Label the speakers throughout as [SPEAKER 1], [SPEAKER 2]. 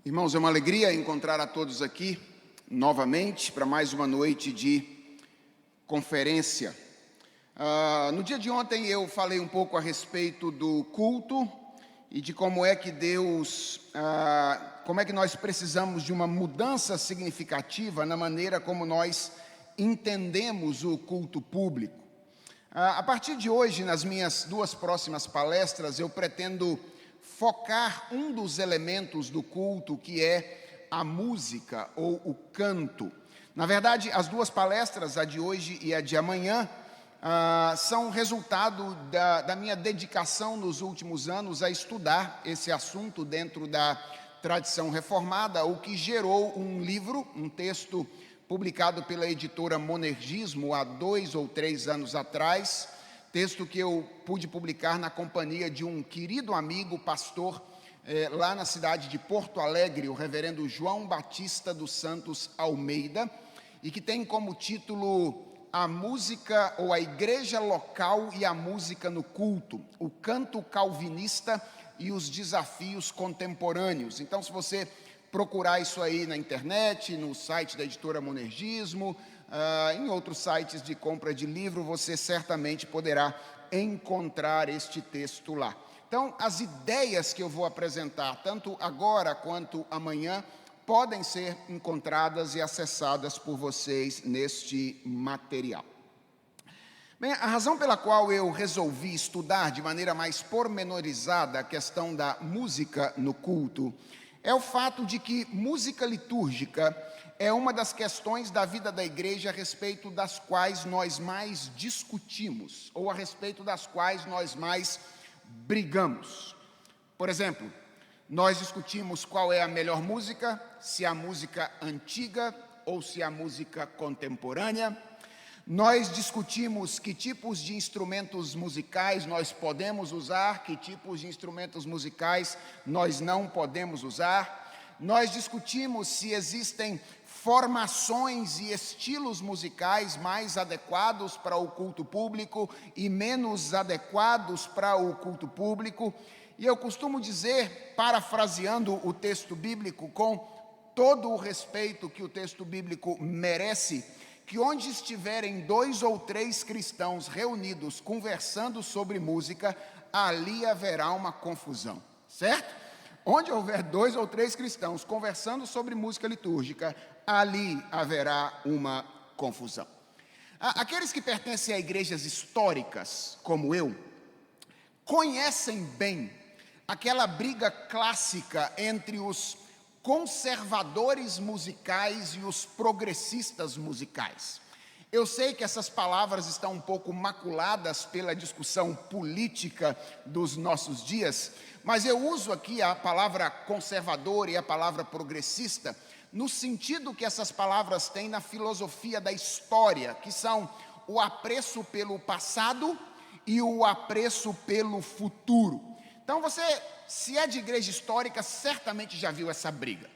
[SPEAKER 1] Irmãos, é uma alegria encontrar a todos aqui novamente para mais uma noite de conferência. No dia de ontem eu falei um pouco a respeito do culto e de como é que como é que nós precisamos de uma mudança significativa na maneira como nós entendemos o culto público. A partir de hoje, nas minhas duas próximas palestras, eu pretendo focar um dos elementos do culto, que é a música ou o canto. Na verdade, as duas palestras, a de hoje e a de amanhã, são resultado da minha dedicação nos últimos anos a estudar esse assunto dentro da tradição reformada, o que gerou um livro, um texto publicado pela editora Monergismo há 2 ou 3 anos atrás, texto que eu pude publicar na companhia de um querido amigo, pastor, lá na cidade de Porto Alegre, o reverendo João Batista dos Santos Almeida, e que tem como título A Música ou a Igreja Local e a Música no Culto, o canto calvinista e os desafios contemporâneos. Então, se você procurar isso aí na internet, no site da editora Monergismo, em outros sites de compra de livro, você certamente poderá encontrar este texto lá. Então, as ideias que eu vou apresentar, tanto agora quanto amanhã, podem ser encontradas e acessadas por vocês neste material. Bem, a razão pela qual eu resolvi estudar de maneira mais pormenorizada a questão da música no culto é o fato de que música litúrgica é uma das questões da vida da igreja a respeito das quais nós mais discutimos, ou a respeito das quais nós mais brigamos. Por exemplo, nós discutimos qual é a melhor música, se a música antiga ou se a música contemporânea. Nós discutimos que tipos de instrumentos musicais nós podemos usar, que tipos de instrumentos musicais nós não podemos usar. Nós discutimos se existem formações e estilos musicais mais adequados para o culto público e menos adequados para o culto público. E eu costumo dizer, parafraseando o texto bíblico, com todo o respeito que o texto bíblico merece, que onde estiverem 2 ou 3 cristãos reunidos conversando sobre música, ali haverá uma confusão, certo? Onde houver 2 ou 3 cristãos conversando sobre música litúrgica, ali haverá uma confusão. Aqueles que pertencem a igrejas históricas, como eu, conhecem bem aquela briga clássica entre os conservadores musicais e os progressistas musicais. Eu sei que essas palavras estão um pouco maculadas pela discussão política dos nossos dias, mas eu uso aqui a palavra conservador e a palavra progressista no sentido que essas palavras têm na filosofia da história, que são o apreço pelo passado e o apreço pelo futuro. Então você, se é de igreja histórica, certamente já viu essa briga.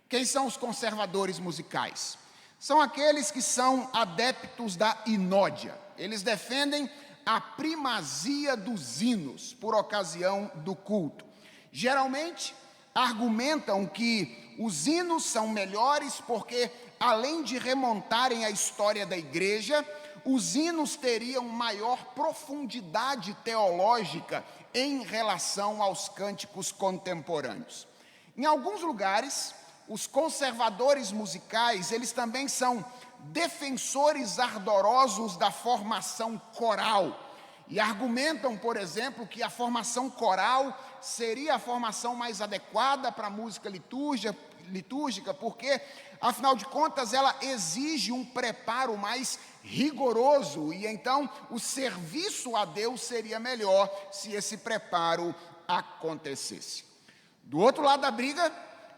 [SPEAKER 1] Quem são os conservadores musicais? São aqueles que são adeptos da inódia. Eles defendem a primazia dos hinos por ocasião do culto. Geralmente, argumentam que os hinos são melhores porque, além de remontarem a história da igreja, os hinos teriam maior profundidade teológica em relação aos cânticos contemporâneos. Em alguns lugares, os conservadores musicais, eles também são defensores ardorosos da formação coral e argumentam, por exemplo, que a formação coral seria a formação mais adequada para a música litúrgica, porque, afinal de contas, ela exige um preparo mais rigoroso e então o serviço a Deus seria melhor se esse preparo acontecesse. Do outro lado da briga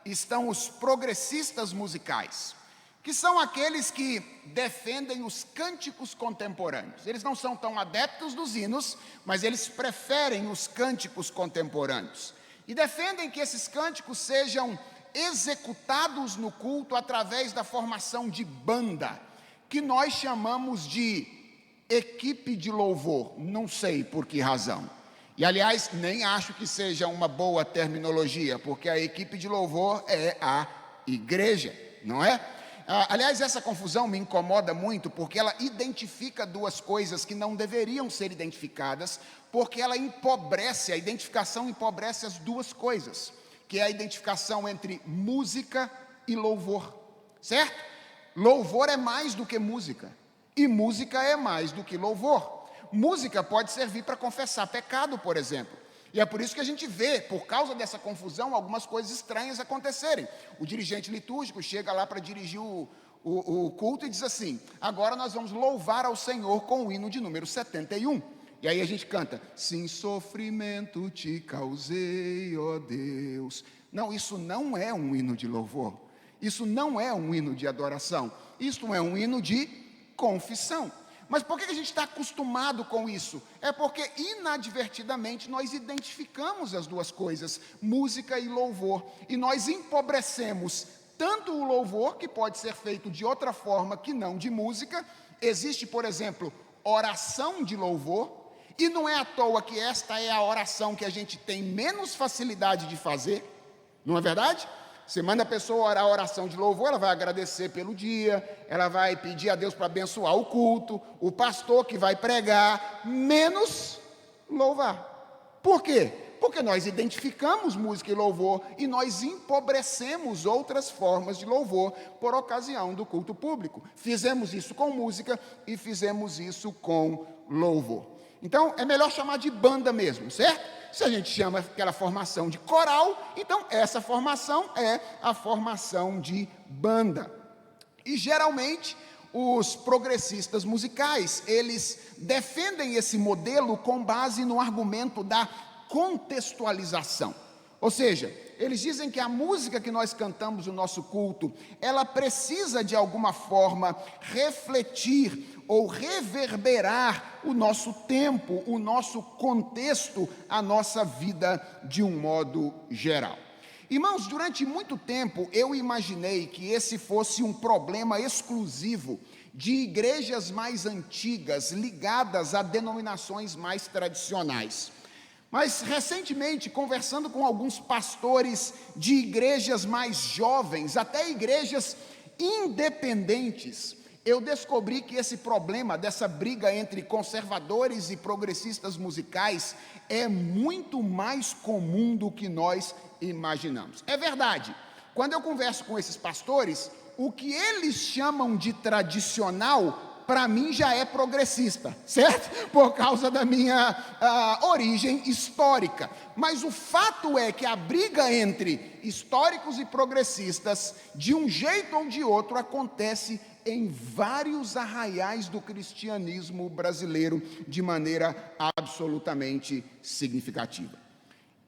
[SPEAKER 1] estão os progressistas musicais, que são aqueles que defendem os cânticos contemporâneos. Eles não são tão adeptos dos hinos, mas eles preferem os cânticos contemporâneos e defendem que esses cânticos sejam executados no culto através da formação de banda, que nós chamamos de equipe de louvor, não sei por que razão. E, aliás, nem acho que seja uma boa terminologia, porque a equipe de louvor é a igreja, não é? Aliás, essa confusão me incomoda muito, porque ela identifica duas coisas que não deveriam ser identificadas, porque ela empobrece, a identificação empobrece as duas coisas, que é a identificação entre música e louvor, certo? Louvor é mais do que música, e música é mais do que louvor. Música pode servir para confessar pecado, por exemplo. E é por isso que a gente vê, por causa dessa confusão, algumas coisas estranhas acontecerem. O dirigente litúrgico chega lá para dirigir o culto e diz assim: agora nós vamos louvar ao Senhor com o hino de número 71. E aí a gente canta: sem sofrimento te causei, ó Deus. Não, isso não é um hino de louvor. Isso não é um hino de adoração. Isso é um hino de confissão. Mas por que a gente está acostumado com isso? É porque inadvertidamente nós identificamos as duas coisas, música e louvor, e nós empobrecemos tanto o louvor, que pode ser feito de outra forma que não de música. Existe, por exemplo, oração de louvor, e não é à toa que esta é a oração que a gente tem menos facilidade de fazer, não é verdade? Você manda a pessoa orar a oração de louvor, ela vai agradecer pelo dia, ela vai pedir a Deus para abençoar o culto, o pastor que vai pregar, menos louvar. Por quê? Porque nós identificamos música e louvor e nós empobrecemos outras formas de louvor por ocasião do culto público. Fizemos isso com música e fizemos isso com louvor. Então, é melhor chamar de banda mesmo, certo? Se a gente chama aquela formação de coral, então essa formação é a formação de banda. E geralmente os progressistas musicais, eles defendem esse modelo com base no argumento da contextualização. Ou seja, eles dizem que a música que nós cantamos no nosso culto, ela precisa de alguma forma refletir ou reverberar o nosso tempo, o nosso contexto, a nossa vida de um modo geral. Irmãos, durante muito tempo eu imaginei que esse fosse um problema exclusivo de igrejas mais antigas, ligadas a denominações mais tradicionais. Mas, recentemente, conversando com alguns pastores de igrejas mais jovens, até igrejas independentes, eu descobri que esse problema dessa briga entre conservadores e progressistas musicais é muito mais comum do que nós imaginamos. É verdade, quando eu converso com esses pastores, o que eles chamam de tradicional, para mim já é progressista, certo? Por causa da minha origem histórica. Mas o fato é que a briga entre históricos e progressistas, de um jeito ou de outro, acontece em vários arraiais do cristianismo brasileiro, de maneira absolutamente significativa.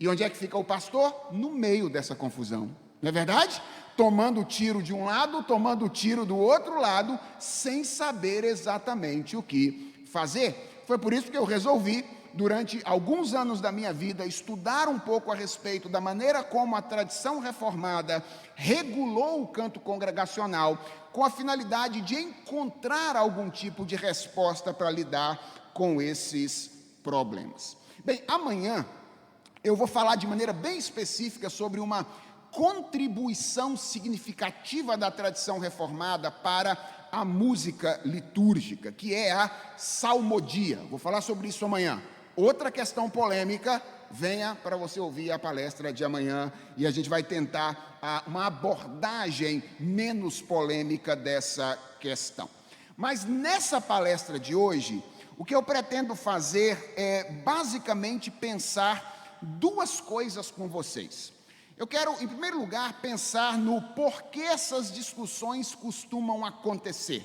[SPEAKER 1] E onde é que fica o pastor? No meio dessa confusão, não é verdade? Tomando tiro de um lado, tomando tiro do outro lado, sem saber exatamente o que fazer. Foi por isso que eu resolvi, durante alguns anos da minha vida, estudar um pouco a respeito da maneira como a tradição reformada regulou o canto congregacional, com a finalidade de encontrar algum tipo de resposta para lidar com esses problemas. Bem, amanhã eu vou falar de maneira bem específica sobre uma contribuição significativa da tradição reformada para a música litúrgica, que é a salmodia. Vou falar sobre isso amanhã. Outra questão polêmica, venha para você ouvir a palestra de amanhã e a gente vai tentar uma abordagem menos polêmica dessa questão. Mas nessa palestra de hoje, o que eu pretendo fazer é basicamente pensar duas coisas com vocês. Eu quero, em primeiro lugar, pensar no porquê essas discussões costumam acontecer.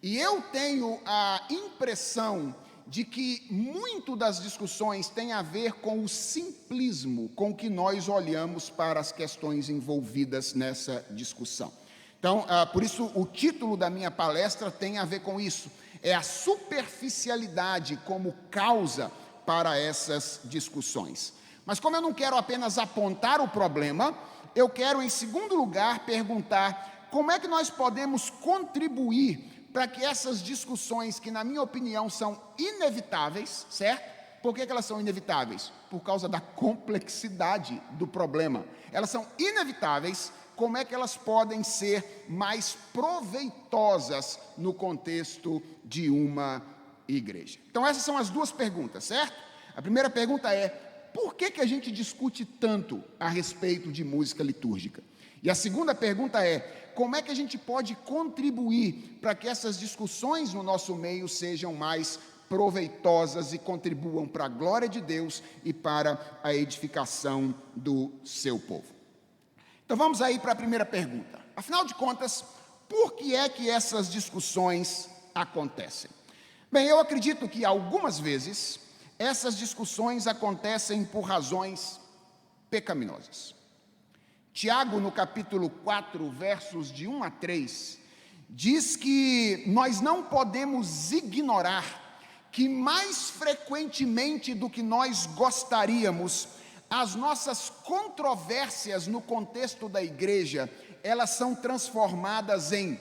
[SPEAKER 1] E eu tenho a impressão de que muito das discussões tem a ver com o simplismo com que nós olhamos para as questões envolvidas nessa discussão. Então, por isso o título da minha palestra tem a ver com isso. É a superficialidade como causa para essas discussões. Mas como eu não quero apenas apontar o problema, eu quero, em segundo lugar, perguntar como é que nós podemos contribuir para que essas discussões, que na minha opinião são inevitáveis, certo? Por que elas são inevitáveis? Por causa da complexidade do problema. Elas são inevitáveis. Como é que elas podem ser mais proveitosas no contexto de uma igreja? Então essas são as duas perguntas, certo? A primeira pergunta é: por que a gente discute tanto a respeito de música litúrgica? E a segunda pergunta é: como é que a gente pode contribuir para que essas discussões no nosso meio sejam mais proveitosas e contribuam para a glória de Deus e para a edificação do seu povo? Então vamos aí para a primeira pergunta. Afinal de contas, por que é que essas discussões acontecem? Bem, eu acredito que algumas vezes essas discussões acontecem por razões pecaminosas. Tiago, no capítulo 4, versos de 1 a 3, diz que nós não podemos ignorar que mais frequentemente do que nós gostaríamos, as nossas controvérsias no contexto da igreja, elas são transformadas em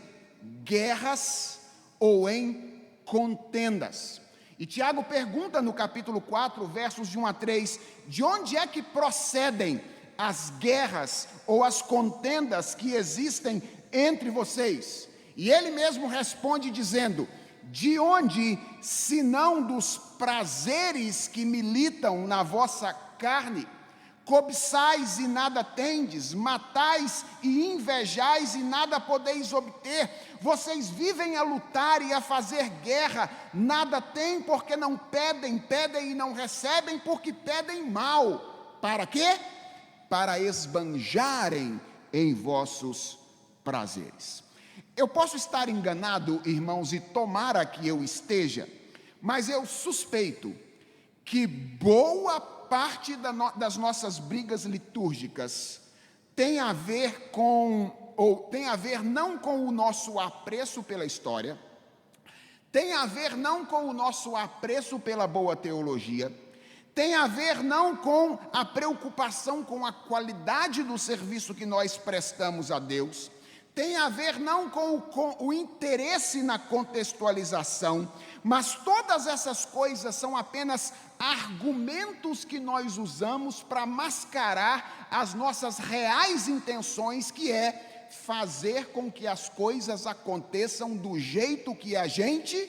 [SPEAKER 1] guerras ou em contendas. E Tiago pergunta no capítulo 4, versos de 1 a 3, de onde é que procedem as guerras ou as contendas que existem entre vocês? E ele mesmo responde dizendo: de onde, senão dos prazeres que militam na vossa carne? Cobiçais e nada tendes, matais e invejais e nada podeis obter. Vocês vivem a lutar e a fazer guerra, nada têm porque não pedem, pedem e não recebem porque pedem mal. Para quê? Para esbanjarem em vossos prazeres. Eu posso estar enganado, irmãos, e tomara que eu esteja, mas eu suspeito que boa parte das nossas brigas litúrgicas tem a ver não com o nosso apreço pela história, tem a ver não com o nosso apreço pela boa teologia, tem a ver não com a preocupação com a qualidade do serviço que nós prestamos a Deus, tem a ver não com o interesse na contextualização, mas todas essas coisas são apenas argumentos que nós usamos para mascarar as nossas reais intenções, que é fazer com que as coisas aconteçam do jeito que a gente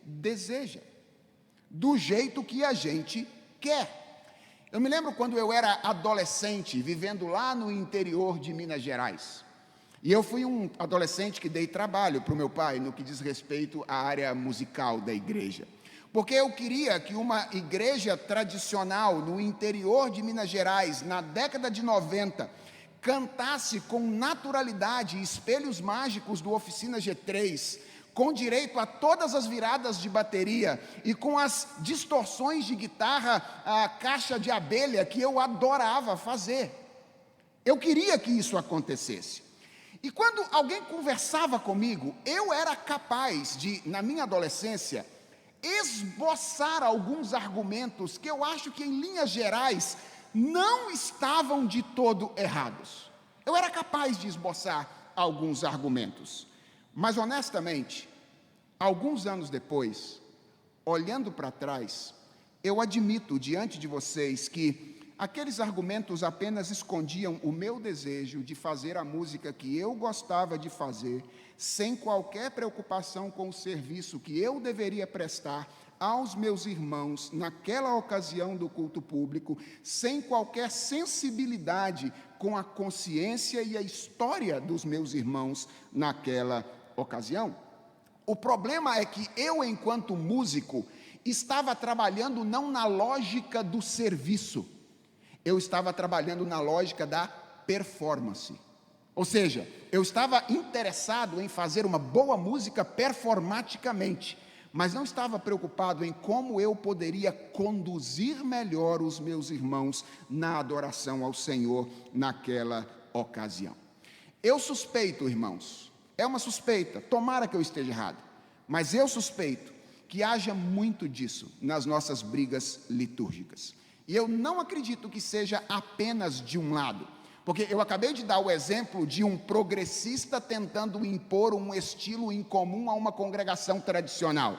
[SPEAKER 1] deseja, do jeito que a gente quer. Eu me lembro quando eu era adolescente, vivendo lá no interior de Minas Gerais. E eu fui um adolescente que dei trabalho para o meu pai no que diz respeito à área musical da igreja. Porque eu queria que uma igreja tradicional no interior de Minas Gerais, na década de 90, cantasse com naturalidade espelhos mágicos do Oficina G3, com direito a todas as viradas de bateria e com as distorções de guitarra, a caixa de abelha, que eu adorava fazer. Eu queria que isso acontecesse. E quando alguém conversava comigo, eu era capaz de, na minha adolescência, esboçar alguns argumentos que eu acho que, em linhas gerais, não estavam de todo errados. Eu era capaz de esboçar alguns argumentos. Mas, honestamente, alguns anos depois, olhando para trás, eu admito diante de vocês que aqueles argumentos apenas escondiam o meu desejo de fazer a música que eu gostava de fazer, sem qualquer preocupação com o serviço que eu deveria prestar aos meus irmãos naquela ocasião do culto público, sem qualquer sensibilidade com a consciência e a história dos meus irmãos naquela ocasião. O problema é que eu, enquanto músico, estava trabalhando não na lógica do serviço, eu estava trabalhando na lógica da performance. Ou seja, eu estava interessado em fazer uma boa música performaticamente, mas não estava preocupado em como eu poderia conduzir melhor os meus irmãos na adoração ao Senhor naquela ocasião. Eu suspeito, irmãos, é uma suspeita, tomara que eu esteja errado, mas eu suspeito que haja muito disso nas nossas brigas litúrgicas. E eu não acredito que seja apenas de um lado, porque eu acabei de dar o exemplo de um progressista tentando impor um estilo incomum a uma congregação tradicional,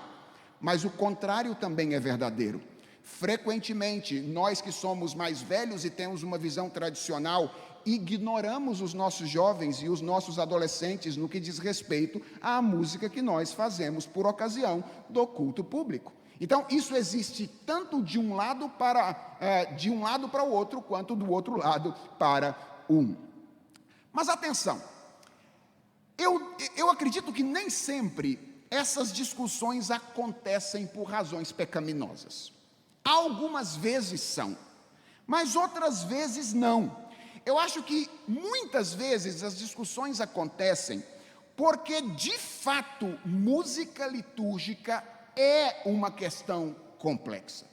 [SPEAKER 1] mas o contrário também é verdadeiro. Frequentemente, nós que somos mais velhos e temos uma visão tradicional, ignoramos os nossos jovens e os nossos adolescentes no que diz respeito à música que nós fazemos por ocasião do culto público. Então, isso existe tanto de um lado para o outro, quanto do outro lado para um. Mas atenção, eu acredito que nem sempre essas discussões acontecem por razões pecaminosas. Algumas vezes são, mas outras vezes não. Eu acho que muitas vezes as discussões acontecem porque, de fato, música litúrgica é uma questão complexa.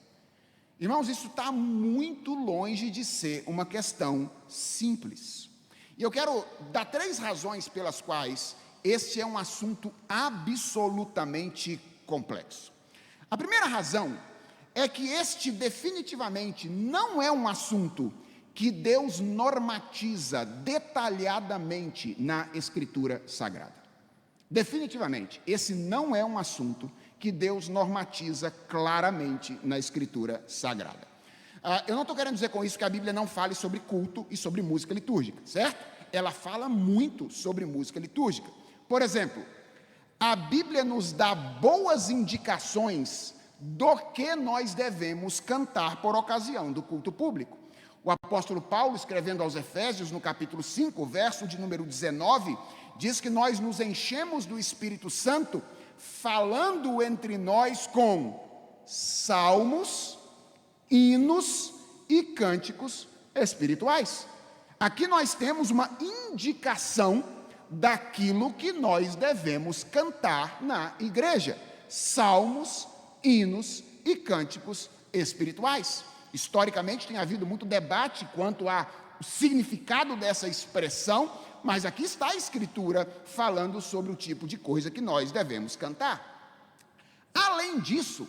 [SPEAKER 1] Irmãos, isso está muito longe de ser uma questão simples. E eu quero dar 3 razões pelas quais este é um assunto absolutamente complexo. A primeira razão é que este definitivamente não é um assunto que Deus normatiza detalhadamente na Escritura Sagrada. Definitivamente, esse não é um assunto que Deus normatiza claramente na Escritura Sagrada. Eu não estou querendo dizer com isso que a Bíblia não fale sobre culto e sobre música litúrgica, certo? Ela fala muito sobre música litúrgica. Por exemplo, a Bíblia nos dá boas indicações do que nós devemos cantar por ocasião do culto público. O apóstolo Paulo, escrevendo aos Efésios, no capítulo 5, verso de número 19, diz que nós nos enchemos do Espírito Santo, falando entre nós com salmos, hinos e cânticos espirituais. Aqui nós temos uma indicação daquilo que nós devemos cantar na igreja: salmos, hinos e cânticos espirituais. Historicamente tem havido muito debate quanto ao significado dessa expressão, mas aqui está a Escritura falando sobre o tipo de coisa que nós devemos cantar. Além disso,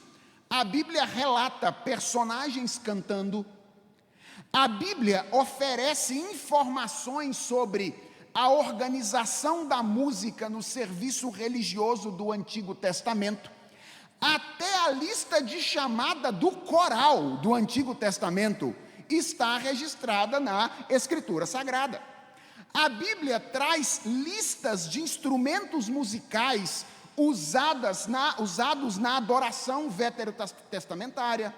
[SPEAKER 1] a Bíblia relata personagens cantando. A Bíblia oferece informações sobre a organização da música no serviço religioso do Antigo Testamento. Até a lista de chamada do coral do Antigo Testamento está registrada na Escritura Sagrada. A Bíblia traz listas de instrumentos musicais usados na adoração veterotestamentária.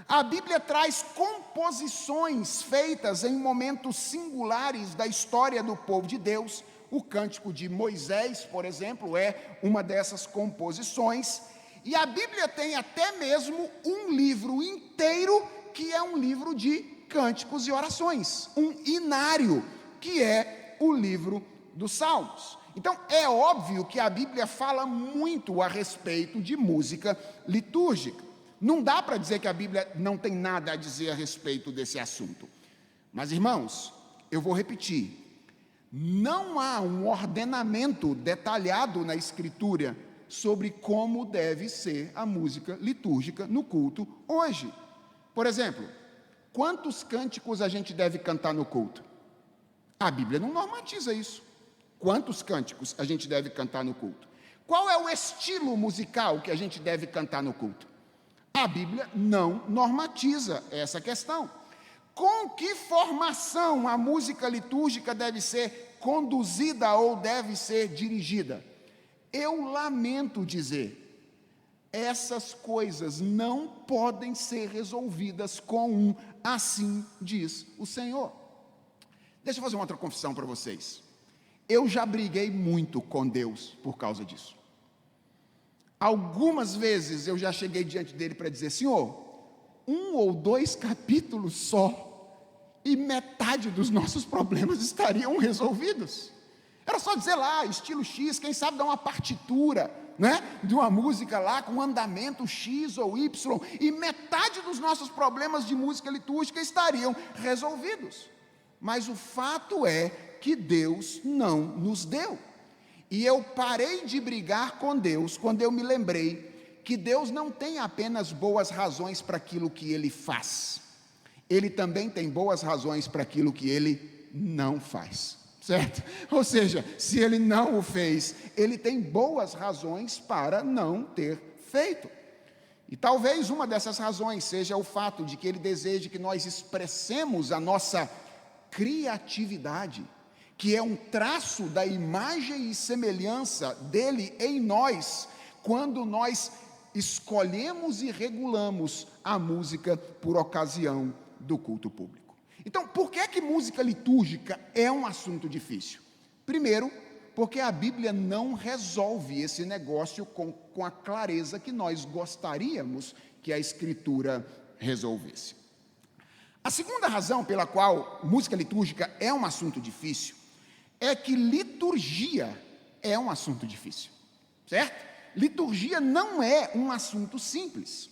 [SPEAKER 1] A Bíblia traz composições feitas em momentos singulares da história do povo de Deus. O Cântico de Moisés, por exemplo, é uma dessas composições. E a Bíblia tem até mesmo um livro inteiro que é um livro de cânticos e orações, um inário, que é o livro dos Salmos. Então, é óbvio que a Bíblia fala muito a respeito de música litúrgica. Não dá para dizer que a Bíblia não tem nada a dizer a respeito desse assunto. Mas, irmãos, eu vou repetir: não há um ordenamento detalhado na Escritura sobre como deve ser a música litúrgica no culto hoje. Por exemplo, quantos cânticos a gente deve cantar no culto? A Bíblia não normatiza isso. Quantos cânticos a gente deve cantar no culto? Qual é o estilo musical que a gente deve cantar no culto? A Bíblia não normatiza essa questão. Com que formação a música litúrgica deve ser conduzida ou deve ser dirigida? Eu lamento dizer, essas coisas não podem ser resolvidas com um assim diz o Senhor. Deixa eu fazer uma outra confissão para vocês. Eu já briguei muito com Deus por causa disso. Algumas vezes eu já cheguei diante dele para dizer: Senhor, 1 ou 2 capítulos só, e metade dos nossos problemas estariam resolvidos. Era só dizer lá, estilo X, quem sabe dar uma partitura, né, de uma música lá com andamento X ou Y, e metade dos nossos problemas de música litúrgica estariam resolvidos. Mas o fato é que Deus não nos deu. E eu parei de brigar com Deus quando eu me lembrei que Deus não tem apenas boas razões para aquilo que Ele faz. Ele também tem boas razões para aquilo que Ele não faz. Certo? Ou seja, se Ele não o fez, Ele tem boas razões para não ter feito. E talvez uma dessas razões seja o fato de que ele deseja que nós expressemos a nossa criatividade, que é um traço da imagem e semelhança dele em nós, quando nós escolhemos e regulamos a música por ocasião do culto público. Então, por que música litúrgica é um assunto difícil? Primeiro, porque a Bíblia não resolve esse negócio com a clareza que nós gostaríamos que a Escritura resolvesse. A segunda razão pela qual música litúrgica é um assunto difícil é que liturgia é um assunto difícil, certo? Liturgia não é um assunto simples.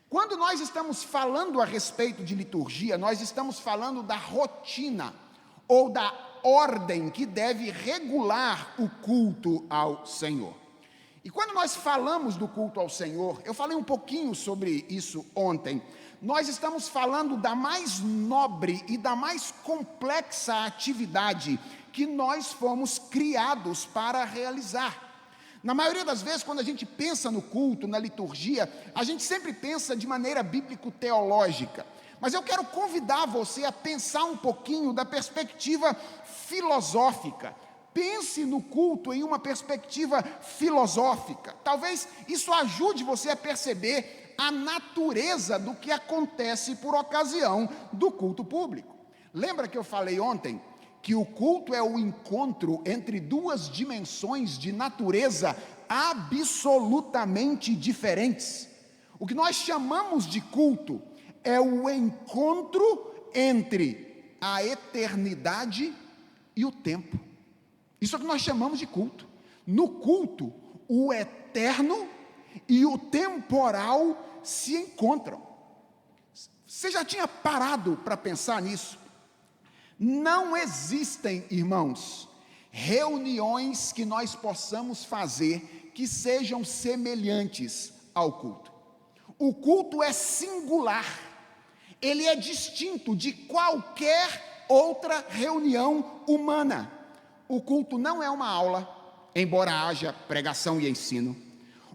[SPEAKER 1] Quando nós estamos falando a respeito de liturgia, nós estamos falando da rotina ou da ordem que deve regular o culto ao Senhor. E quando nós falamos do culto ao Senhor, eu falei um pouquinho sobre isso ontem, nós estamos falando da mais nobre e da mais complexa atividade que nós fomos criados para realizar. Na maioria das vezes, quando a gente pensa no culto, na liturgia, a gente sempre pensa de maneira bíblico-teológica. Mas eu quero convidar você a pensar um pouquinho da perspectiva filosófica. Pense no culto em uma perspectiva filosófica. Talvez isso ajude você a perceber a natureza do que acontece por ocasião do culto público. Lembra que eu falei ontem que o culto é o encontro entre duas dimensões de natureza absolutamente diferentes? O que nós chamamos de culto é o encontro entre a eternidade e o tempo. Isso é o que nós chamamos de culto. No culto, o eterno e o temporal se encontram. Você já tinha parado para pensar nisso? Não existem, irmãos, reuniões que nós possamos fazer que sejam semelhantes ao culto. O culto é singular, ele é distinto de qualquer outra reunião humana. O culto não é uma aula, embora haja pregação e ensino.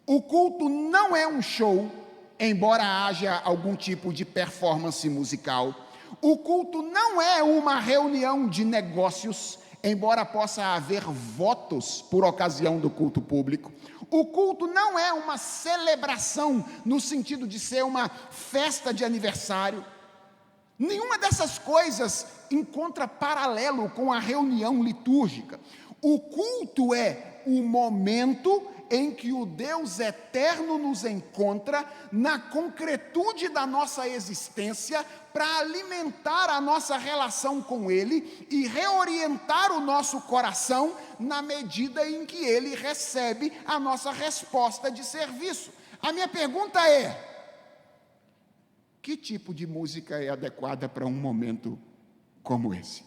[SPEAKER 1] O culto não é um show, embora haja algum tipo de performance musical. O culto não é uma reunião de negócios, embora possa haver votos por ocasião do culto público. O culto não é uma celebração no sentido de ser uma festa de aniversário. Nenhuma dessas coisas encontra paralelo com a reunião litúrgica. O culto é o momento em que o Deus eterno nos encontra na concretude da nossa existência para alimentar a nossa relação com Ele e reorientar o nosso coração na medida em que Ele recebe a nossa resposta de serviço. A minha pergunta é: que tipo de música é adequada para um momento como esse?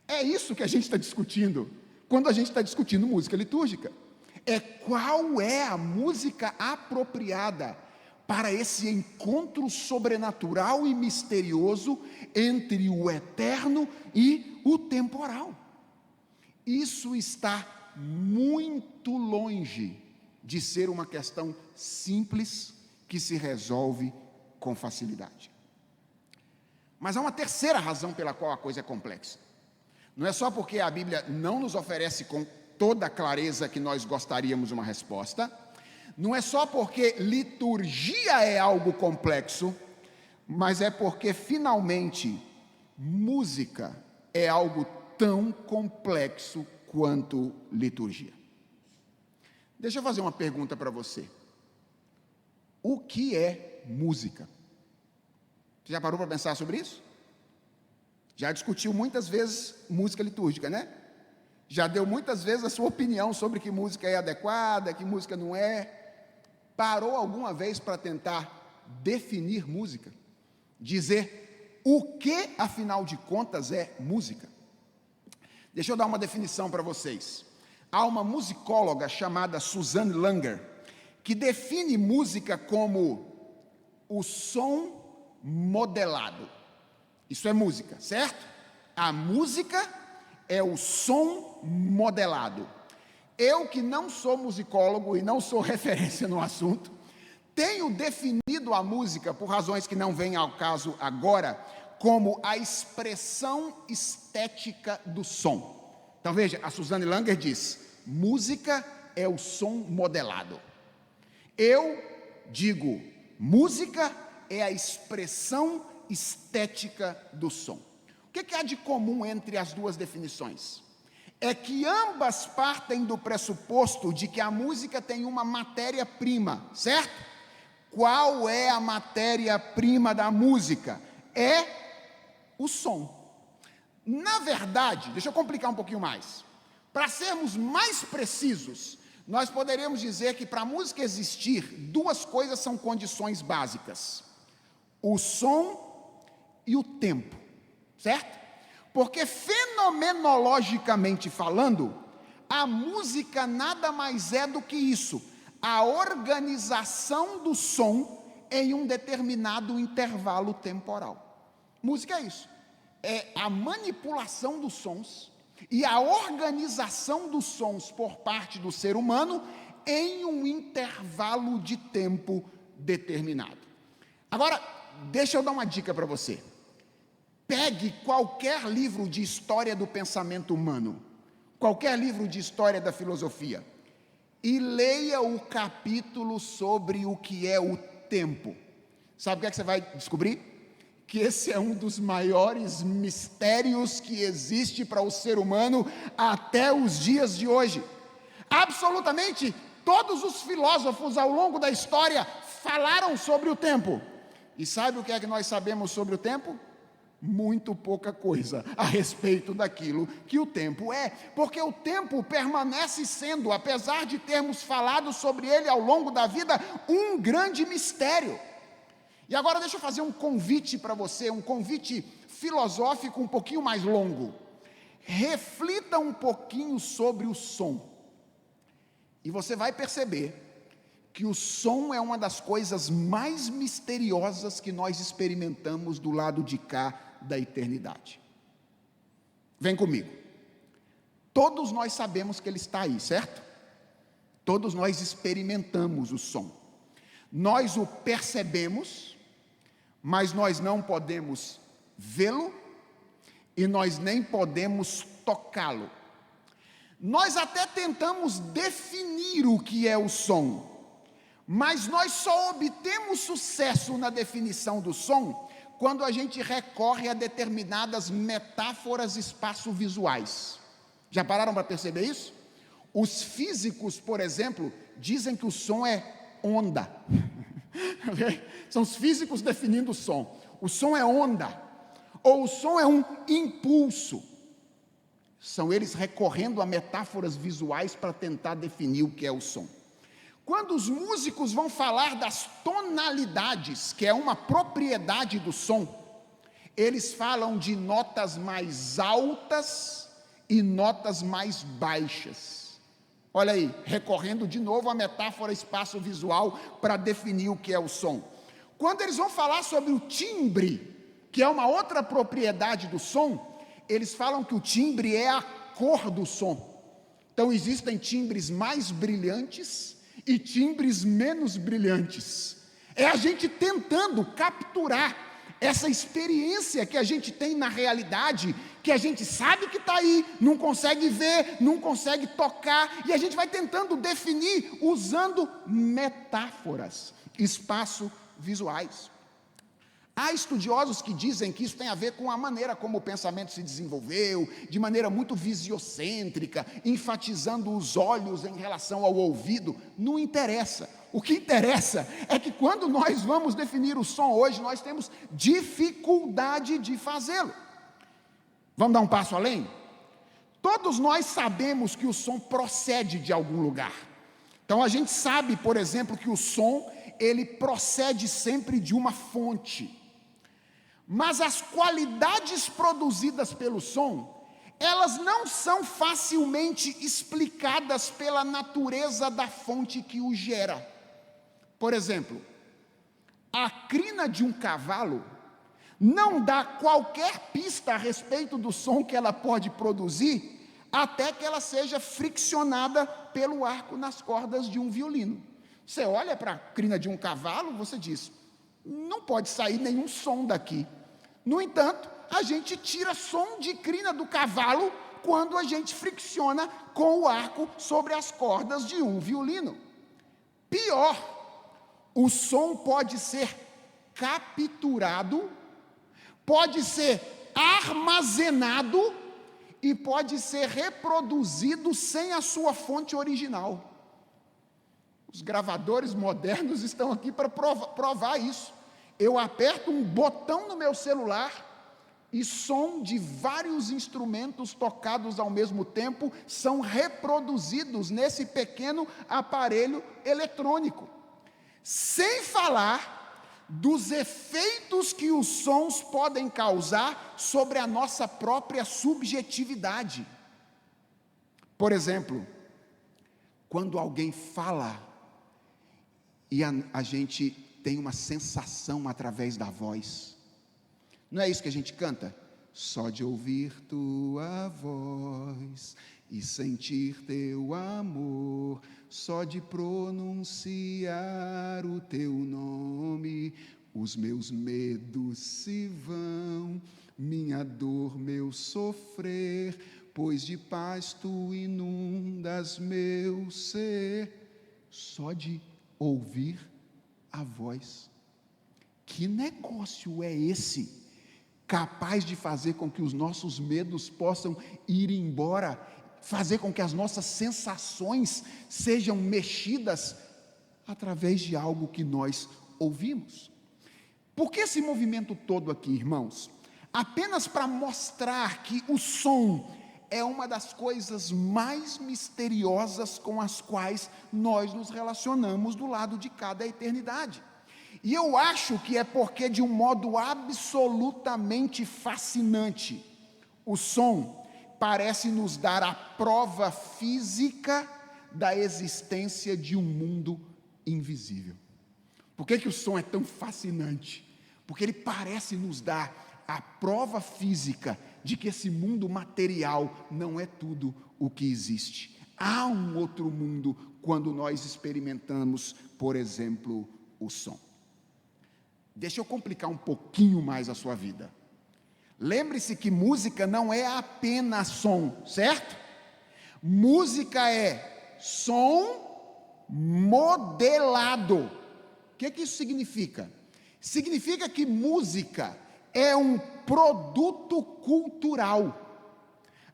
[SPEAKER 1] É isso que a gente está discutindo quando a gente está discutindo música litúrgica. É qual é a música apropriada para esse encontro sobrenatural e misterioso entre o eterno e o temporal. Isso está muito longe de ser uma questão simples que se resolve com facilidade. Mas há uma terceira razão pela qual a coisa é complexa. Não é só porque a Bíblia não nos oferece com toda a clareza que nós gostaríamos uma resposta, não é só porque liturgia é algo complexo, mas é porque finalmente música é algo tão complexo quanto liturgia. Deixa eu fazer uma pergunta para você. O que é música? Você já parou para pensar sobre isso? Já discutiu muitas vezes música litúrgica, né? Já deu muitas vezes a sua opinião sobre que música é adequada, que música não é. Parou alguma vez para tentar definir música? Dizer o que, afinal de contas, é música? Deixa eu dar uma definição para vocês. Há uma musicóloga chamada Suzanne Langer, que define música como o som modelado. Isso é música, certo? A música é o som modelado. Eu, que não sou musicólogo e não sou referência no assunto, Tenho definido a música, por razões que não vêm ao caso agora, como a expressão estética do som. Então veja, a Suzanne Langer diz: música é o som modelado. Eu digo, música é a expressão estética do som. O que há de comum entre as duas definições? É que ambas partem do pressuposto de que a música tem uma matéria-prima, certo? Qual é a matéria-prima da música? É o som. Na verdade, deixa eu complicar um pouquinho mais. Para sermos mais precisos, nós poderíamos dizer que para a música existir, duas coisas são condições básicas: o som e o tempo, certo? Porque fenomenologicamente falando, a música nada mais é do que isso: a organização do som em um determinado intervalo temporal. Música é isso, é a manipulação dos sons e a organização dos sons por parte do ser humano em um intervalo de tempo determinado. Agora, deixa eu dar uma dica para você. Pegue qualquer livro de história do pensamento humano, qualquer livro de história da filosofia, e leia o capítulo sobre o que é o tempo. Sabe o que é que você vai descobrir? Que esse é um dos maiores mistérios que existe para o ser humano até os dias de hoje. Absolutamente todos os filósofos ao longo da história falaram sobre o tempo. E sabe o que é que nós sabemos sobre o tempo? Muito pouca coisa a respeito daquilo que o tempo é, porque o tempo permanece sendo, apesar de termos falado sobre ele ao longo da vida, um grande mistério. E agora deixa eu fazer um convite para você, um convite filosófico um pouquinho mais longo. Reflita um pouquinho sobre o som, e você vai perceber que o som é uma das coisas mais misteriosas que nós experimentamos do lado de cá da eternidade. Vem comigo. Todos nós sabemos que ele está aí, certo? Todos nós experimentamos o som. Nós o percebemos, mas nós não podemos vê-lo e nós nem podemos tocá-lo. Nós até tentamos definir o que é o som, mas nós só obtemos sucesso na definição do som quando a gente recorre a determinadas metáforas espaço-visuais. Já pararam para perceber isso? Os físicos, por exemplo, dizem que o som é onda. São os físicos definindo o som. O som é onda, ou o som é um impulso. São eles recorrendo a metáforas visuais para tentar definir o que é o som. Quando os músicos vão falar das tonalidades, que é uma propriedade do som, eles falam de notas mais altas e notas mais baixas. Olha aí, recorrendo de novo à metáfora espaço-visual para definir o que é o som. Quando eles vão falar sobre o timbre, que é uma outra propriedade do som, eles falam que o timbre é a cor do som. Então existem timbres mais brilhantes e timbres menos brilhantes. É a gente tentando capturar essa experiência que a gente tem na realidade, que a gente sabe que está aí, não consegue ver, não consegue tocar, e a gente vai tentando definir usando metáforas, espaço-visuais. Há estudiosos que dizem que isso tem a ver com a maneira como o pensamento se desenvolveu, de maneira muito visiocêntrica, enfatizando os olhos em relação ao ouvido. Não interessa. O que interessa é que quando nós vamos definir o som hoje, nós temos dificuldade de fazê-lo. Vamos dar um passo além? Todos nós sabemos que o som procede de algum lugar. Então a gente sabe, por exemplo, que o som, ele procede sempre de uma fonte. Mas as qualidades produzidas pelo som, elas não são facilmente explicadas pela natureza da fonte que o gera. Por exemplo, a crina de um cavalo não dá qualquer pista a respeito do som que ela pode produzir, até que ela seja friccionada pelo arco nas cordas de um violino. Você olha para a crina de um cavalo, você diz, não pode sair nenhum som daqui. No entanto, a gente tira som de crina do cavalo quando a gente fricciona com o arco sobre as cordas de um violino. Pior, o som pode ser capturado, pode ser armazenado e pode ser reproduzido sem a sua fonte original. Os gravadores modernos estão aqui para provar isso. Eu aperto um botão no meu celular e som de vários instrumentos tocados ao mesmo tempo são reproduzidos nesse pequeno aparelho eletrônico. Sem falar dos efeitos que os sons podem causar sobre a nossa própria subjetividade. Por exemplo, quando alguém fala e a gente tem uma sensação através da voz. Não é isso que a gente canta? Só de ouvir tua voz e sentir teu amor, só de pronunciar o teu nome, os meus medos se vão, minha dor, meu sofrer, pois de paz tu inundas meu ser. Só de ouvir a voz. Que negócio é esse? Capaz de fazer com que os nossos medos possam ir embora, fazer com que as nossas sensações sejam mexidas através de algo que nós ouvimos. Por que esse movimento todo aqui, irmãos? Apenas para mostrar que o som é uma das coisas mais misteriosas com as quais nós nos relacionamos do lado de cá da eternidade. E eu acho que é porque, de um modo absolutamente fascinante, o som parece nos dar a prova física da existência de um mundo invisível. Por que o som é tão fascinante? Porque ele parece nos dar a prova física de que esse mundo material não é tudo o que existe. Há um outro mundo quando nós experimentamos, por exemplo, o som. Deixa eu complicar um pouquinho mais a sua vida. Lembre-se que música não é apenas som, certo? Música é som modelado. O que isso significa? Significa que música é um produto cultural.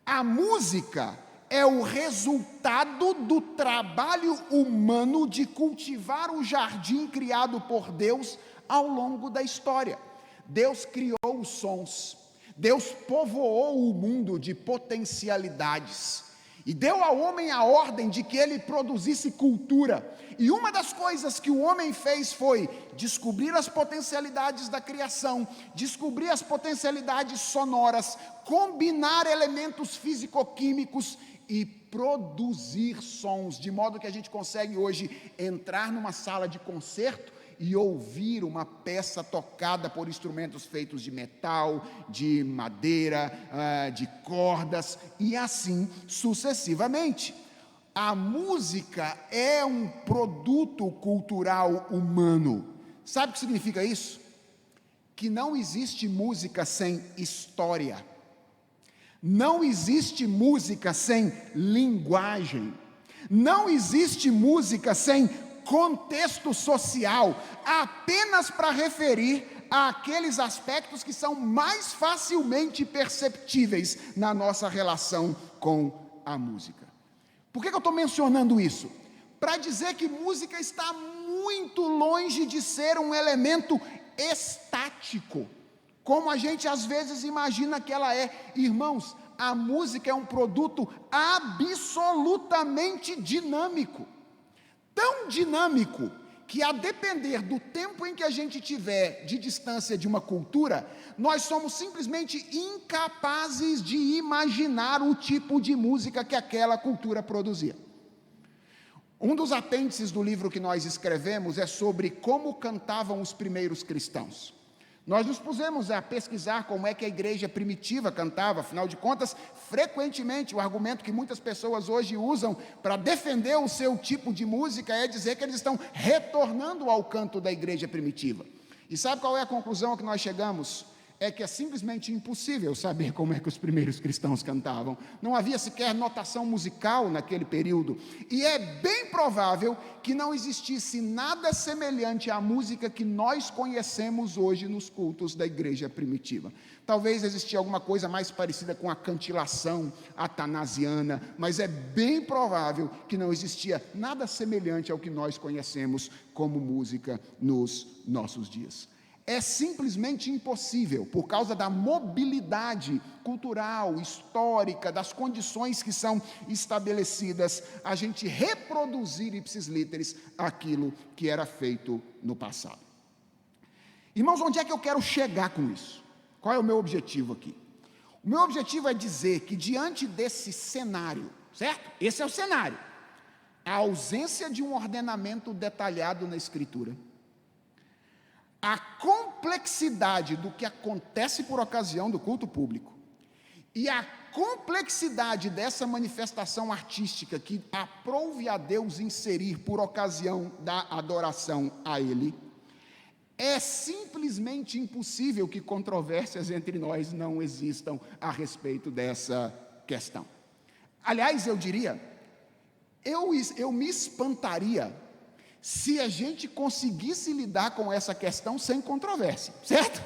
[SPEAKER 1] A música é o resultado do trabalho humano de cultivar o jardim criado por Deus ao longo da história. Deus criou os sons, Deus povoou o mundo de potencialidades e deu ao homem a ordem de que ele produzisse cultura. E uma das coisas que o homem fez foi descobrir as potencialidades da criação, descobrir as potencialidades sonoras, combinar elementos físico-químicos e produzir sons, de modo que a gente consegue hoje entrar numa sala de concerto e ouvir uma peça tocada por instrumentos feitos de metal, de madeira, de cordas, e assim sucessivamente. A música é um produto cultural humano. Sabe o que significa isso? Que não existe música sem história. Não existe música sem linguagem. Não existe música sem contexto social, apenas para referir àqueles aspectos que são mais facilmente perceptíveis na nossa relação com a música. Por que eu estou mencionando isso? Para dizer que música está muito longe de ser um elemento estático, como a gente às vezes imagina que ela é. Irmãos, a música é um produto absolutamente dinâmico. Tão dinâmico que, a depender do tempo em que a gente tiver de distância de uma cultura, nós somos simplesmente incapazes de imaginar o tipo de música que aquela cultura produzia. Um dos apêndices do livro que nós escrevemos é sobre como cantavam os primeiros cristãos. Nós nos pusemos a pesquisar como é que a igreja primitiva cantava, afinal de contas, frequentemente o argumento que muitas pessoas hoje usam para defender o seu tipo de música é dizer que eles estão retornando ao canto da igreja primitiva. E sabe qual é a conclusão a que nós chegamos? É que é simplesmente impossível saber como é que os primeiros cristãos cantavam. Não havia sequer notação musical naquele período. E é bem provável que não existisse nada semelhante à música que nós conhecemos hoje nos cultos da igreja primitiva. Talvez existia alguma coisa mais parecida com a cantilação atanasiana, mas é bem provável que não existia nada semelhante ao que nós conhecemos como música nos nossos dias. É simplesmente impossível, por causa da mobilidade cultural, histórica, das condições que são estabelecidas, a gente reproduzir ipsis literis aquilo que era feito no passado. Irmãos, onde é que eu quero chegar com isso? Qual é o meu objetivo aqui? O meu objetivo é dizer que diante desse cenário, certo? Esse é o cenário. A ausência de um ordenamento detalhado na Escritura, a complexidade do que acontece por ocasião do culto público e a complexidade dessa manifestação artística que aprouve a Deus inserir por ocasião da adoração a Ele, é simplesmente impossível que controvérsias entre nós não existam a respeito dessa questão. Aliás, eu diria, eu me espantaria se a gente conseguisse lidar com essa questão sem controvérsia, certo?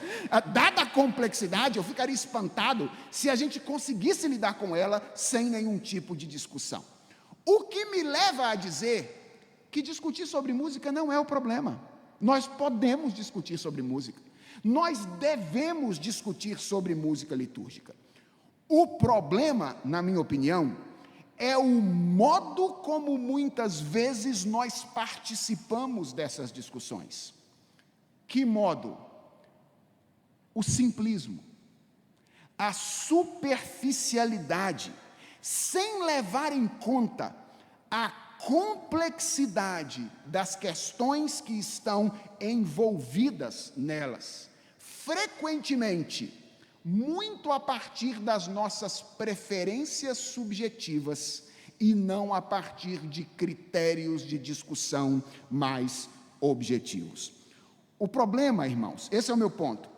[SPEAKER 1] Dada a complexidade, eu ficaria espantado se a gente conseguisse lidar com ela sem nenhum tipo de discussão. O que me leva a dizer que discutir sobre música não é o problema. Nós podemos discutir sobre música. Nós devemos discutir sobre música litúrgica. O problema, na minha opinião, é o modo como muitas vezes nós participamos dessas discussões. Que modo? O simplismo, a superficialidade, sem levar em conta a complexidade das questões que estão envolvidas nelas. Frequentemente, muito a partir das nossas preferências subjetivas e não a partir de critérios de discussão mais objetivos. O problema, irmãos, esse é o meu ponto,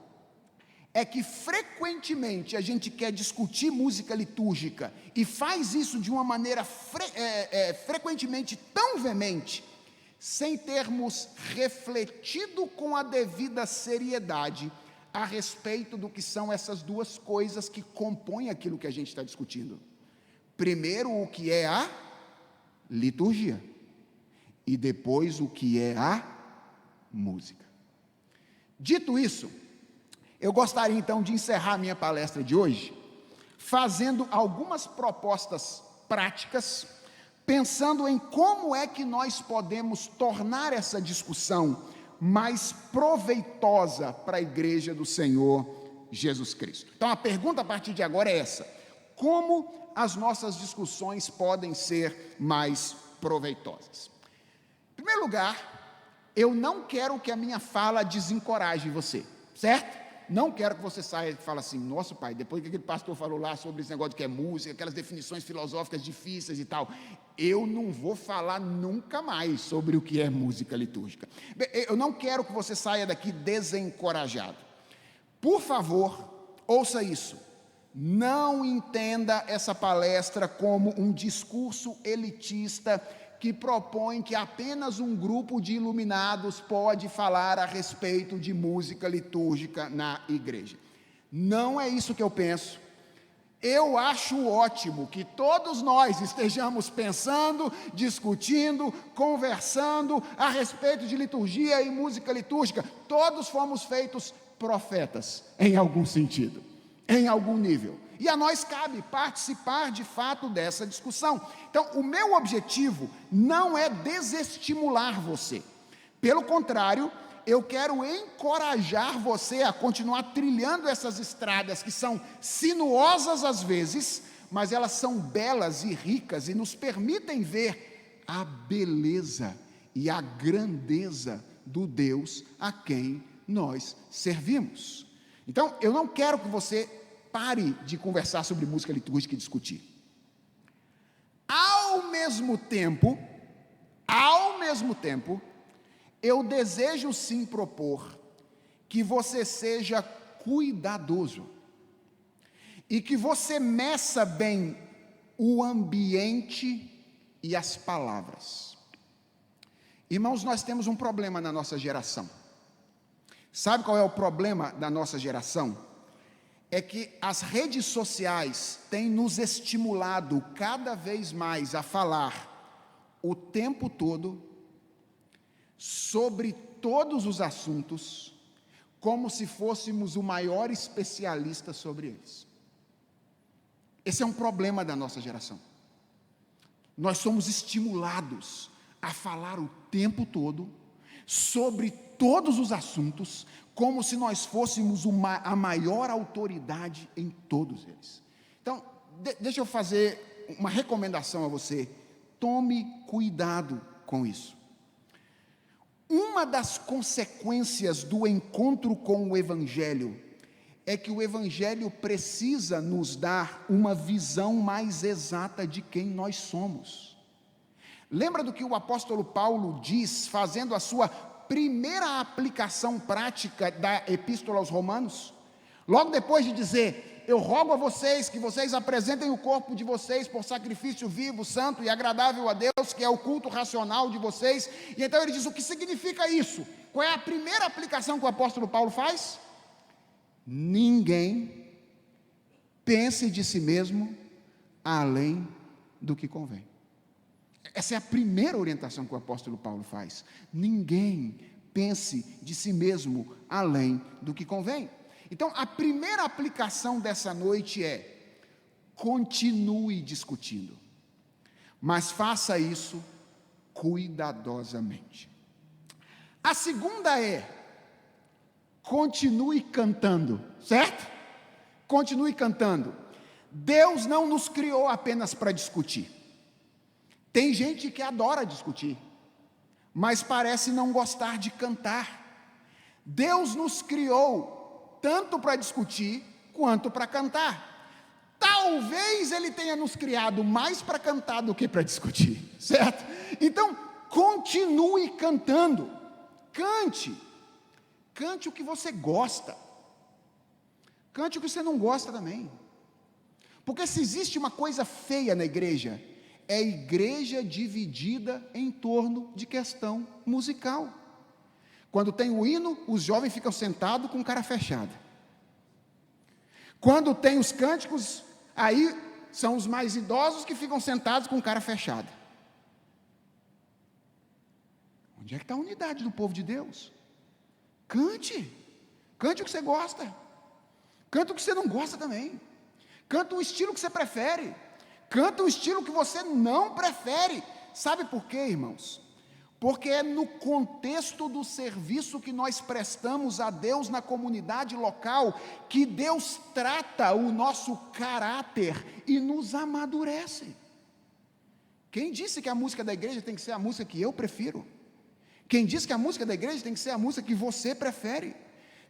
[SPEAKER 1] é que frequentemente a gente quer discutir música litúrgica e faz isso de uma maneira frequentemente tão veemente, sem termos refletido com a devida seriedade a respeito do que são essas duas coisas que compõem aquilo que a gente está discutindo. Primeiro, o que é a liturgia, e depois o que é a música. Dito isso, eu gostaria então de encerrar a minha palestra de hoje fazendo algumas propostas práticas, pensando em como é que nós podemos tornar essa discussão mais proveitosa para a igreja do Senhor Jesus Cristo. Então a pergunta a partir de agora é essa: como as nossas discussões podem ser mais proveitosas? Em primeiro lugar, eu não quero que a minha fala desencoraje você, certo? Não quero que você saia e fale assim: nossa, pai, depois que aquele pastor falou lá sobre esse negócio de que é música, aquelas definições filosóficas difíceis e tal, eu não vou falar nunca mais sobre o que é música litúrgica. Eu não quero que você saia daqui desencorajado. Por favor, ouça isso. Não entenda essa palestra como um discurso elitista que propõe que apenas um grupo de iluminados pode falar a respeito de música litúrgica na igreja. Não é isso que eu penso. Eu acho ótimo que todos nós estejamos pensando, discutindo, conversando a respeito de liturgia e música litúrgica. Todos fomos feitos profetas, em algum sentido, em algum nível. E a nós cabe participar de fato dessa discussão. Então, o meu objetivo não é desestimular você. Pelo contrário, eu quero encorajar você a continuar trilhando essas estradas que são sinuosas às vezes, mas elas são belas e ricas e nos permitem ver a beleza e a grandeza do Deus a quem nós servimos. Então, eu não quero que você pare de conversar sobre música litúrgica e discutir. Ao mesmo tempo, eu desejo sim propor que você seja cuidadoso e que você meça bem o ambiente e as palavras. Irmãos, nós temos um problema na nossa geração. Sabe qual é o problema da nossa geração? É que as redes sociais têm nos estimulado cada vez mais a falar o tempo todo sobre todos os assuntos, como se fôssemos o maior especialista sobre eles. Esse é um problema da nossa geração. Nós somos estimulados a falar o tempo todo sobre todos os assuntos, como se nós fôssemos a maior autoridade em todos eles. Então, deixa eu fazer uma recomendação a você. Tome cuidado com isso. Uma das consequências do encontro com o Evangelho é que o Evangelho precisa nos dar uma visão mais exata de quem nós somos. Lembra do que o apóstolo Paulo diz, fazendo a sua primeira aplicação prática da Epístola aos Romanos? Logo depois de dizer: eu rogo a vocês que vocês apresentem o corpo de vocês por sacrifício vivo, santo e agradável a Deus, que é o culto racional de vocês. E então ele diz: o que significa isso? Qual é a primeira aplicação que o apóstolo Paulo faz? Ninguém pense de si mesmo além do que convém. Essa é a primeira orientação que o apóstolo Paulo faz. Ninguém pense de si mesmo além do que convém. Então, a primeira aplicação dessa noite é: continue discutindo, mas faça isso cuidadosamente. A segunda é: continue cantando, certo? Continue cantando. Deus não nos criou apenas para discutir. Tem gente que adora discutir, mas parece não gostar de cantar. Deus nos criou tanto para discutir quanto para cantar. Talvez Ele tenha nos criado mais para cantar do que para discutir, certo? Então, continue cantando. Cante o que você gosta. Cante o que você não gosta também. Porque se existe uma coisa feia na igreja, é a igreja dividida em torno de questão musical. Quando tem o hino, os jovens ficam sentados com cara fechada. Quando tem os cânticos, aí são os mais idosos que ficam sentados com cara fechada. Onde é que está a unidade do povo de Deus? Cante o que você gosta, canta o que você não gosta também, canta o estilo que você prefere, canta o estilo que você não prefere. Sabe por quê, irmãos? Porque é no contexto do serviço que nós prestamos a Deus na comunidade local que Deus trata o nosso caráter e nos amadurece. Quem disse que a música da igreja tem que ser a música que eu prefiro? Quem disse que a música da igreja tem que ser a música que você prefere?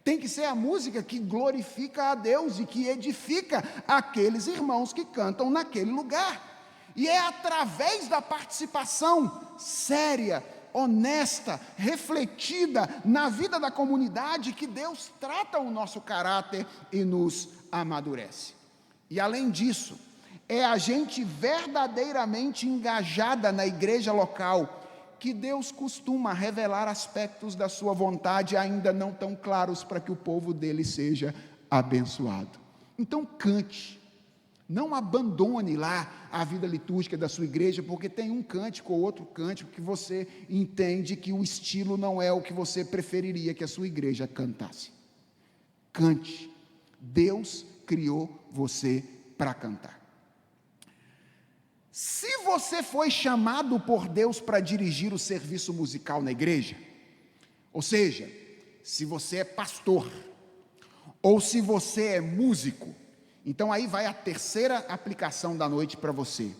[SPEAKER 1] Tem que ser a música que glorifica a Deus e que edifica aqueles irmãos que cantam naquele lugar. E é através da participação séria, honesta, refletida na vida da comunidade que Deus trata o nosso caráter e nos amadurece. E além disso, é a gente verdadeiramente engajada na igreja local que Deus costuma revelar aspectos da sua vontade ainda não tão claros para que o povo dele seja abençoado. Então cante, não abandone lá a vida litúrgica da sua igreja, porque tem um cântico ou outro cântico que você entende que o estilo não é o que você preferiria que a sua igreja cantasse. Cante, Deus criou você para cantar. Se você foi chamado por Deus para dirigir o serviço musical na igreja, ou seja, se você é pastor, ou se você é músico, então aí vai a terceira aplicação da noite para você.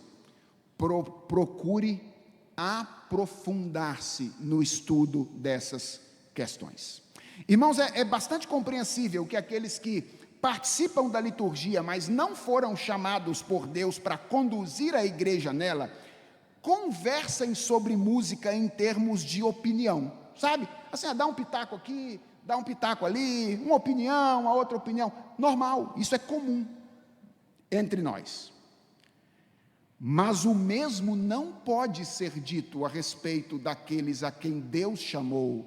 [SPEAKER 1] Procure aprofundar-se no estudo dessas questões. Irmãos, é bastante compreensível que aqueles que participam da liturgia, mas não foram chamados por Deus para conduzir a igreja nela, conversem sobre música em termos de opinião, sabe? Assim, dá um pitaco aqui, dá um pitaco ali, uma opinião, a outra opinião, normal, isso é comum entre nós. Mas o mesmo não pode ser dito a respeito daqueles a quem Deus chamou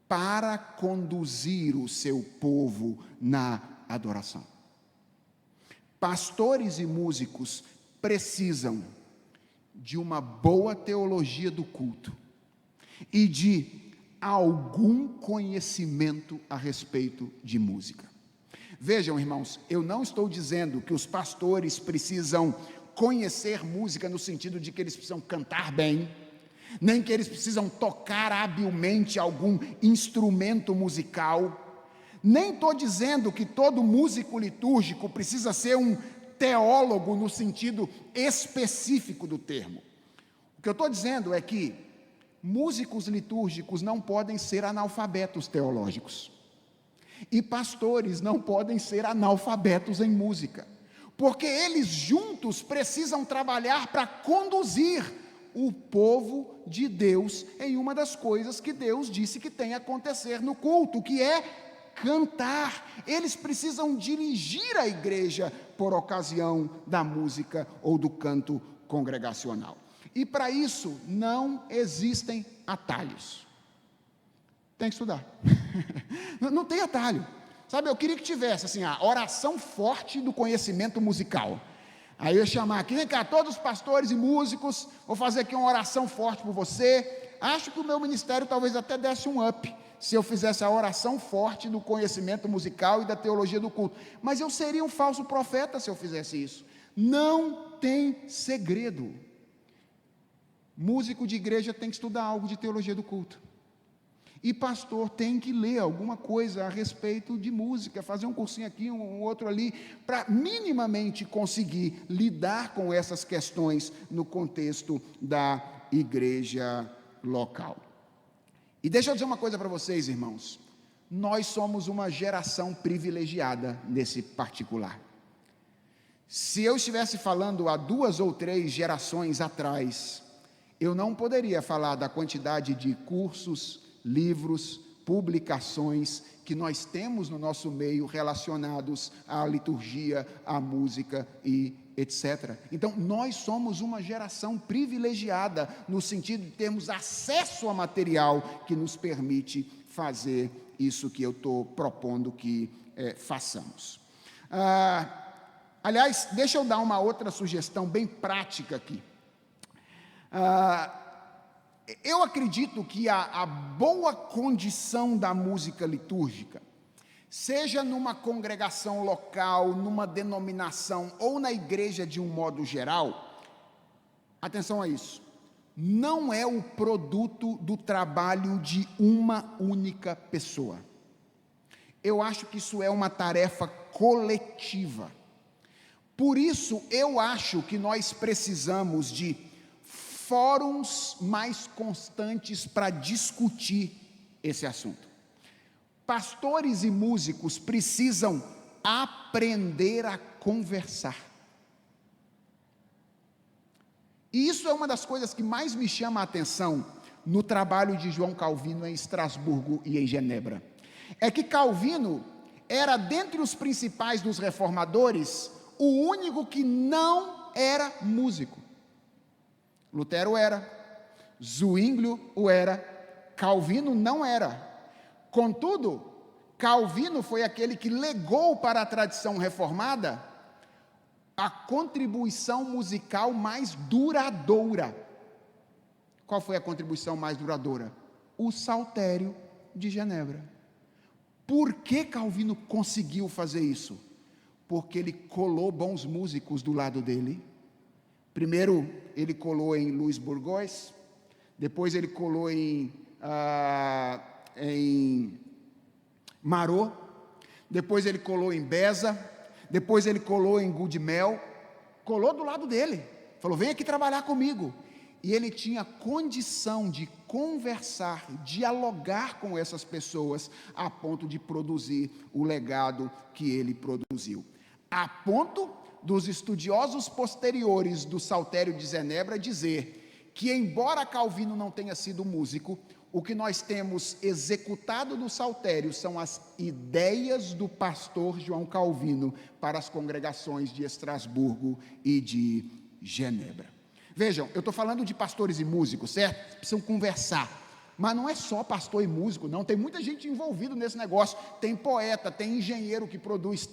[SPEAKER 1] para conduzir o seu povo na adoração. Pastores e músicos precisam de uma boa teologia do culto e de algum conhecimento a respeito de música. Vejam, irmãos, eu não estou dizendo que os pastores precisam conhecer música no sentido de que eles precisam cantar bem, nem que eles precisam tocar habilmente algum instrumento musical, nem estou dizendo que todo músico litúrgico precisa ser um teólogo no sentido específico do termo. O que eu estou dizendo é que músicos litúrgicos não podem ser analfabetos teológicos, e pastores não podem ser analfabetos em música, porque eles juntos precisam trabalhar para conduzir o povo de Deus em uma das coisas que Deus disse que tem a acontecer no culto, que é cantar. Eles precisam dirigir a igreja por ocasião da música ou do canto congregacional. E para isso não existem atalhos. Tem que estudar. Não tem atalho. Sabe, eu queria que tivesse assim, a oração forte do conhecimento musical. Aí eu ia chamar aqui, vem cá, todos os pastores e músicos, vou fazer aqui uma oração forte por você. Acho que o meu ministério talvez até desse um up, se eu fizesse a oração forte do conhecimento musical e da teologia do culto. Mas eu seria um falso profeta se eu fizesse isso. Não tem segredo. Músico de igreja tem que estudar algo de teologia do culto. E pastor tem que ler alguma coisa a respeito de música, fazer um cursinho aqui, um outro ali, para minimamente conseguir lidar com essas questões no contexto da igreja local. E deixa eu dizer uma coisa para vocês, irmãos. Nós somos uma geração privilegiada nesse particular. Se eu estivesse falando há 2 ou 3 gerações atrás, eu não poderia falar da quantidade de cursos, livros, publicações que nós temos no nosso meio relacionados à liturgia, à música e etc. Então, nós somos uma geração privilegiada no sentido de termos acesso a material que nos permite fazer isso que eu estou propondo que façamos. Aliás, deixa eu dar uma outra sugestão bem prática aqui. Eu acredito que a boa condição da música litúrgica, seja numa congregação local, numa denominação ou na igreja de um modo geral, atenção a isso, não é o produto do trabalho de uma única pessoa. Eu acho que isso é uma tarefa coletiva. Por isso, eu acho que nós precisamos de fóruns mais constantes para discutir esse assunto. Pastores e músicos precisam aprender a conversar. E isso é uma das coisas que mais me chama a atenção no trabalho de João Calvino em Estrasburgo e em Genebra. É que Calvino era, dentre os principais dos reformadores, o único que não era músico. Lutero era, Zwinglio o era, Calvino não era. Contudo, Calvino foi aquele que legou para a tradição reformada a contribuição musical mais duradoura. Qual foi a contribuição mais duradoura? O Saltério de Genebra. Por que Calvino conseguiu fazer isso? Porque ele colou bons músicos do lado dele. Primeiro, ele colou em Luís Bourgeois, depois ele colou em Marot, depois ele colou em Beza, depois ele colou em Goodmel, colou do lado dele, falou, vem aqui trabalhar comigo. e ele tinha condição de conversar, dialogar com essas pessoas, a ponto de produzir o legado que ele produziu. A ponto dos estudiosos posteriores do Saltério de Genebra dizer que, embora Calvino não tenha sido músico, o que nós temos executado do Saltério são as ideias do pastor João Calvino para as congregações de Estrasburgo e de Genebra. Vejam, eu estou falando de pastores e músicos, certo? Precisam conversar. Mas não é só pastor e músico, não. Tem muita gente envolvida nesse negócio. Tem poeta, tem engenheiro que produz,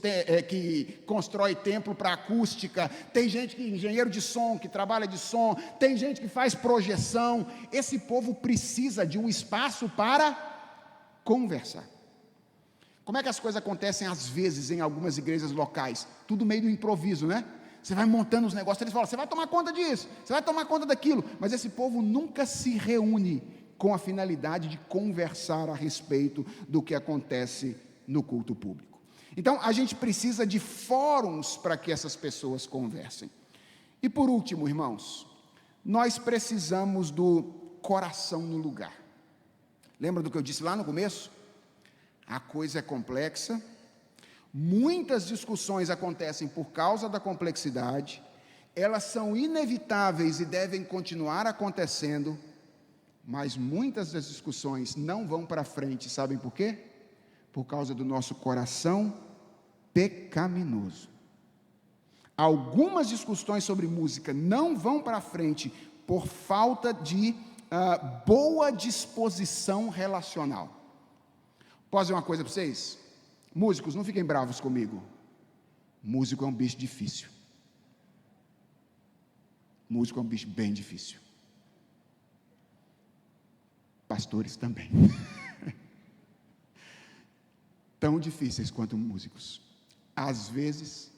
[SPEAKER 1] que constrói templo para acústica. Tem gente que engenheiro de som, que trabalha de som. Tem gente que faz projeção. Esse povo precisa de um espaço para conversar. Como é que as coisas acontecem às vezes em algumas igrejas locais? Tudo meio do improviso, né? Você vai montando os negócios, eles falam, você vai tomar conta disso, você vai tomar conta daquilo. Mas esse povo nunca se reúne com a finalidade de conversar a respeito do que acontece no culto público. Então, a gente precisa de fóruns para que essas pessoas conversem. E por último, irmãos, nós precisamos do coração no lugar. Lembra do que eu disse lá no começo? A coisa é complexa, muitas discussões acontecem por causa da complexidade, elas são inevitáveis e devem continuar acontecendo, mas muitas das discussões não vão para frente, sabem por quê? Por causa do nosso coração pecaminoso. Algumas discussões sobre música não vão para frente por falta de boa disposição relacional. Posso dizer uma coisa para vocês? Músicos, não fiquem bravos comigo. Músico é um bicho difícil. Músico é um bicho bem difícil. Pastores também. Tão difíceis quanto músicos. Às vezes,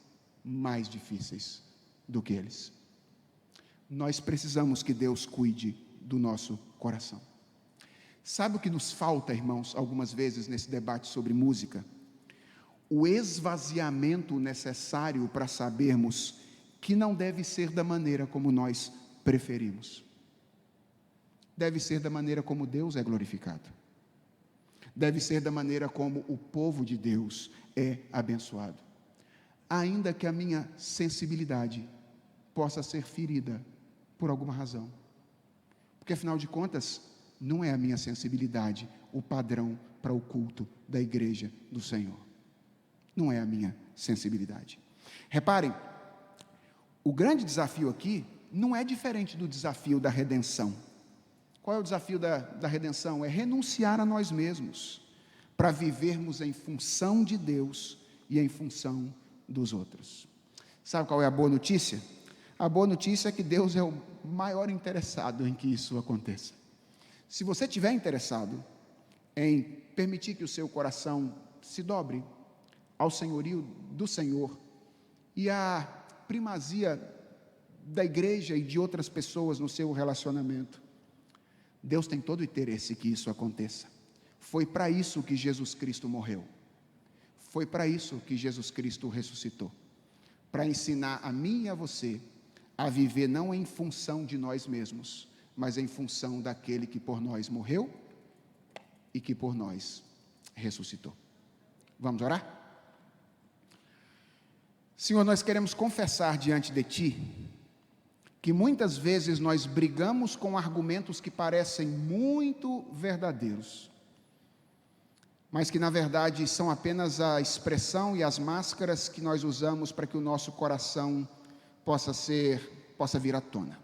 [SPEAKER 1] mais difíceis do que eles. Nós precisamos que Deus cuide do nosso coração. Sabe o que nos falta, irmãos, algumas vezes nesse debate sobre música? O esvaziamento necessário para sabermos que não deve ser da maneira como nós preferimos. Deve ser da maneira como Deus é glorificado. Deve ser da maneira como o povo de Deus é abençoado. Ainda que a minha sensibilidade possa ser ferida por alguma razão. Porque, afinal de contas, não é a minha sensibilidade o padrão para o culto da igreja do Senhor. Não é a minha sensibilidade. Reparem, o grande desafio aqui não é diferente do desafio da redenção. Qual é o desafio da redenção? É renunciar a nós mesmos, para vivermos em função de Deus e em função dos outros. Sabe qual é a boa notícia? A boa notícia é que Deus é o maior interessado em que isso aconteça. Se você estiver interessado em permitir que o seu coração se dobre ao senhorio do Senhor e à primazia da igreja e de outras pessoas no seu relacionamento, Deus tem todo o interesse que isso aconteça. Foi para isso que Jesus Cristo morreu. Foi para isso que Jesus Cristo ressuscitou. Para ensinar a mim e a você a viver não em função de nós mesmos, mas em função daquele que por nós morreu e que por nós ressuscitou. Vamos orar? Senhor, nós queremos confessar diante de Ti que muitas vezes nós brigamos com argumentos que parecem muito verdadeiros, mas que na verdade são apenas a expressão e as máscaras que nós usamos para que o nosso coração possa vir à tona.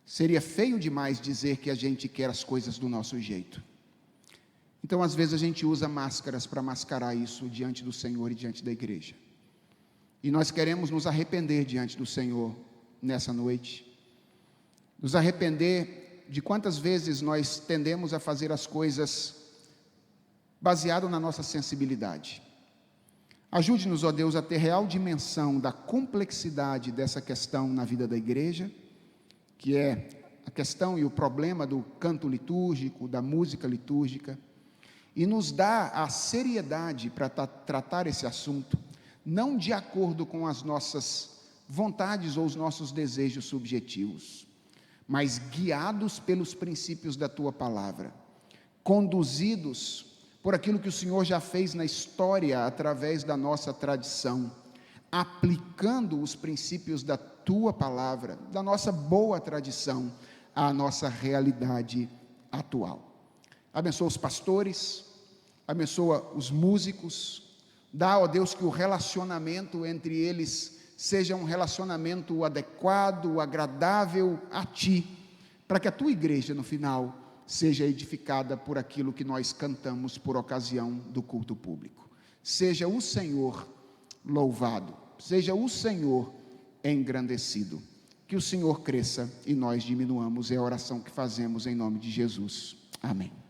[SPEAKER 1] Seria feio demais dizer que a gente quer as coisas do nosso jeito. Então, às vezes a gente usa máscaras para mascarar isso diante do Senhor e diante da igreja. E nós queremos nos arrepender diante do Senhor nessa noite, nos arrepender de quantas vezes nós tendemos a fazer as coisas baseado na nossa sensibilidade. Ajude-nos, ó Deus, a ter real dimensão da complexidade dessa questão na vida da igreja, que é a questão e o problema do canto litúrgico, da música litúrgica, e nos dá a seriedade para tratar esse assunto, não de acordo com as nossas vontades ou os nossos desejos subjetivos, mas guiados pelos princípios da tua palavra, conduzidos por aquilo que o Senhor já fez na história através da nossa tradição, aplicando os princípios da tua palavra, da nossa boa tradição, à nossa realidade atual. Abençoa os pastores, abençoa os músicos, dá, ó Deus, que o relacionamento entre eles seja um relacionamento adequado, agradável a Ti, para que a Tua igreja, no final, seja edificada por aquilo que nós cantamos por ocasião do culto público. Seja o Senhor louvado, seja o Senhor engrandecido, que o Senhor cresça e nós diminuamos, é a oração que fazemos em nome de Jesus. Amém.